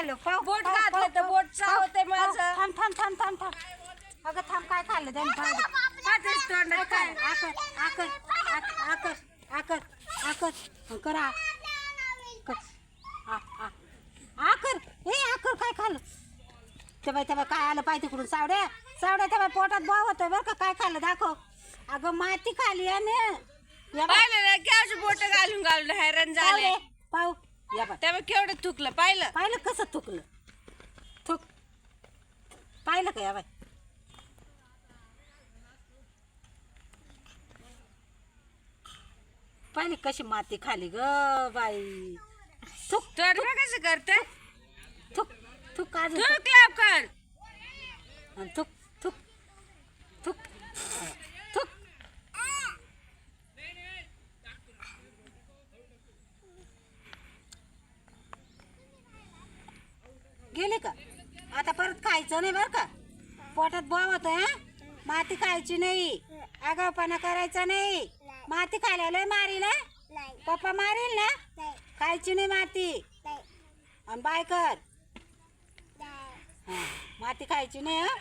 खाल्लं पाव बोट घातलं तर बोट चावतंय माझं. थांब थांब थांब थांब थांब अगं थांब काय खाल्लं त्याने माझ्याच तोंडात काय आकर आकर आकर आकर आकर करा आकर हे आकर काय खाल्लं तेव्हा काय आलं पाय तिकडून सावड्या सावड्या तेव्हा पोटात भाव होतोय बरं का काय खाल्लं दाखव अगं माती खाली याने पाहिलं ना कॅश बोट घालून घालून हैराण झाले पाहू या बाय तेव्हा केवढं थुकलं पाहिलं. पाहिलं कसं थुकलं थुक पाहिलं का या बाय पाहिली कशी माती खाली ग बाई थुक तर कसं करते थुक थुक अजून थुक लवकर. आणि थुक थुक थुक थुक गेले का आता परत खायचं नाही बरं का पोटात बोव होतोय हा माती खायची नाही आगाऊपणा करायचा नाही माती खायला लय मारील पप्पा मारील ना खायची नाही माती आणि बाय कर हा माती खायची नाही हा